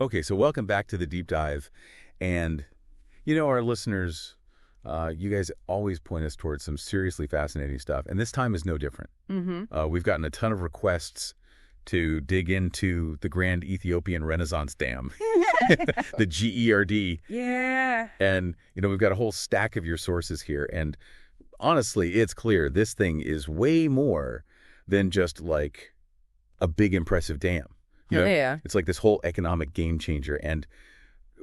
Okay, so welcome back to the deep dive. And, our listeners, you guys always point us towards some seriously fascinating stuff. And this time is no different. We've gotten a ton of requests to dig into the Grand Ethiopian Renaissance Dam, the GERD. Yeah. And, we've got a whole stack of your sources here. And honestly, it's clear this thing is way more than just like a big, impressive dam. Yeah. It's like this whole economic game changer. And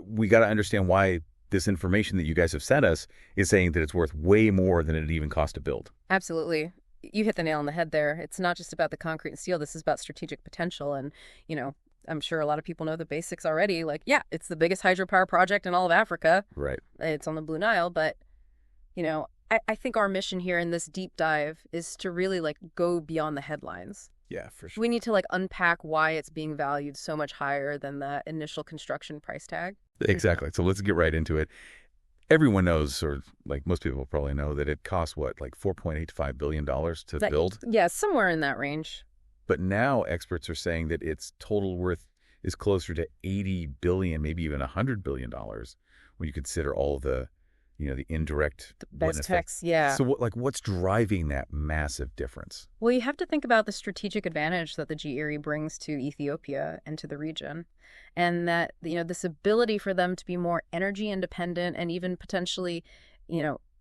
we got to understand why this information that you guys have sent us is saying that it's worth way more than it even cost to build. Absolutely. You hit the nail on the head there. It's not just about the concrete and steel. This is about strategic potential. And, I'm sure a lot of people know the basics already. Like, yeah, it's the biggest hydropower project in all of Africa. Right. It's on the Blue Nile. But, I think our mission here in this deep dive is to really go beyond the headlines. Yeah, for sure. We need to unpack why it's being valued so much higher than that initial construction price tag. Exactly. So let's get right into it. Everyone knows, or most people probably know, that it costs $4.85 billion to build? Yeah, somewhere in that range. But now experts are saying that its total worth is closer to $80 billion, maybe even $100 billion when you consider all of the indirect best tax, yeah. So what's driving that massive difference? Well, you have to think about the strategic advantage that the GERD brings to Ethiopia and to the region. And that, this ability for them to be more energy independent and even potentially,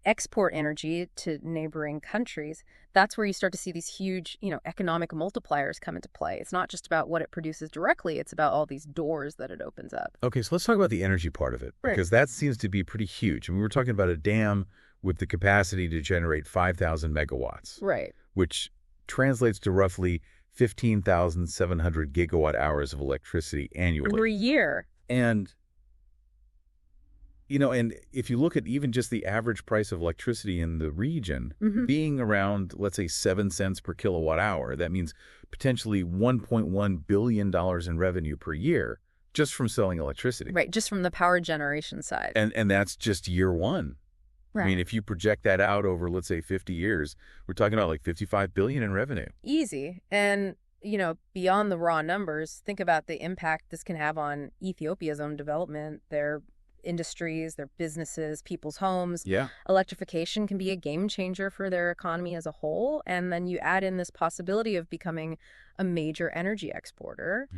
export energy to neighboring countries. That's where you start to see these huge, economic multipliers come into play. It's not just about what it produces directly. It's about all these doors that it opens up. Okay, so let's talk about the energy part of it, because that seems to be pretty huge. I mean, we're talking about a dam with the capacity to generate 5,000 megawatts. Right. Which translates to roughly 15,700 gigawatt hours of electricity annually. Every year. And and if you look at even just the average price of electricity in the region being around, let's say, 7 cents per kilowatt hour, that means potentially $1.1 billion in revenue per year just from selling electricity. Right, just from the power generation side. And that's just year one. Right. I mean, if you project that out over, let's say, 50 years, we're talking about $55 billion in revenue. Easy. And beyond the raw numbers, think about the impact this can have on Ethiopia's own development, their industries, their businesses, people's homes. Yeah. Electrification can be a game changer for their economy as a whole. And then you add in this possibility of becoming a major energy exporter,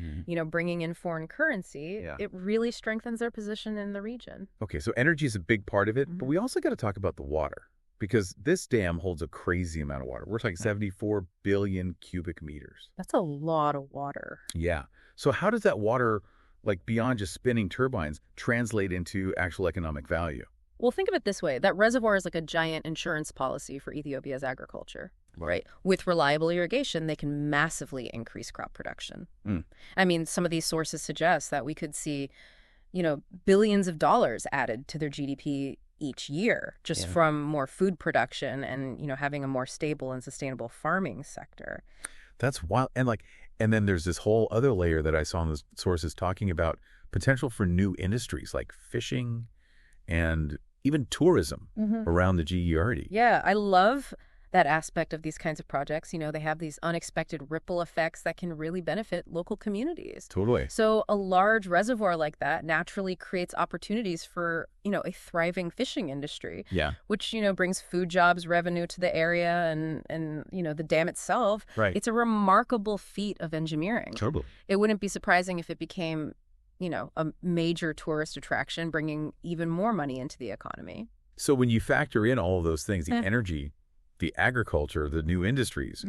bringing in foreign currency. Yeah. It really strengthens their position in the region. Okay, so energy is a big part of it, but we also got to talk about the water, because this dam holds a crazy amount of water. We're talking 74 billion cubic meters. That's a lot of water. Yeah. So how does that water, beyond just spinning turbines, translate into actual economic value? Well, think of it this way. That reservoir is like a giant insurance policy for Ethiopia's agriculture, right? With reliable irrigation, they can massively increase crop production. I mean, some of these sources suggest that we could see, billions of dollars added to their GDP each year just from more food production and, having a more stable and sustainable farming sector. That's wild. And then there's this whole other layer that I saw in the sources talking about potential for new industries like fishing and even tourism around the GERD. Yeah, I love that aspect of these kinds of projects. They have these unexpected ripple effects that can really benefit local communities. Totally. So a large reservoir like that naturally creates opportunities for, a thriving fishing industry. Yeah. Which, brings food jobs, revenue to the area and the dam itself. Right. It's a remarkable feat of engineering. Totally. It wouldn't be surprising if it became, a major tourist attraction, bringing even more money into the economy. So when you factor in all of those things, the energy, the agriculture, the new industries,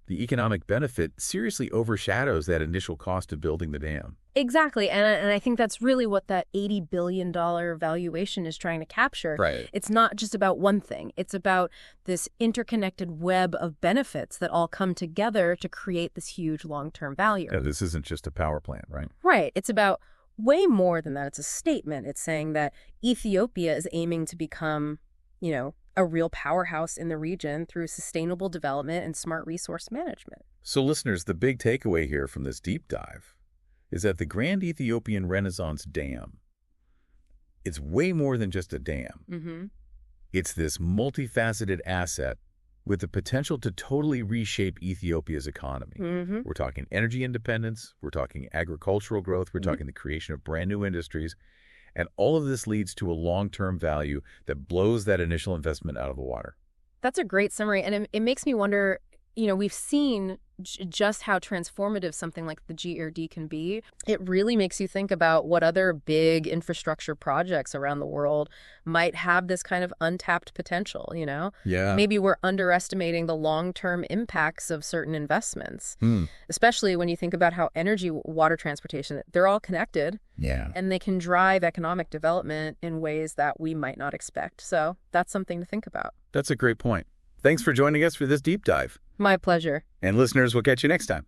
the economic benefit seriously overshadows that initial cost of building the dam. Exactly. And I think that's really what that $80 billion valuation is trying to capture. Right. It's not just about one thing. It's about this interconnected web of benefits that all come together to create this huge long-term value. Yeah, this isn't just a power plant, right? Right. It's about way more than that. It's a statement. It's saying that Ethiopia is aiming to become, a real powerhouse in the region through sustainable development and smart resource management. So listeners, the big takeaway here from this deep dive is that the Grand Ethiopian Renaissance Dam, it's way more than just a dam. It's this multifaceted asset with the potential to totally reshape Ethiopia's economy. We're talking energy independence, we're talking agricultural growth, we're talking the creation of brand new industries, and all of this leads to a long-term value that blows that initial investment out of the water. That's a great summary, and it makes me wonder, we've seen just how transformative something like the GERD can be. It really makes you think about what other big infrastructure projects around the world might have this kind of untapped potential, Yeah. Maybe we're underestimating the long-term impacts of certain investments, especially when you think about how energy, water, transportation, they're all connected. Yeah. And they can drive economic development in ways that we might not expect. So that's something to think about. That's a great point. Thanks for joining us for this deep dive. My pleasure. And listeners, we'll catch you next time.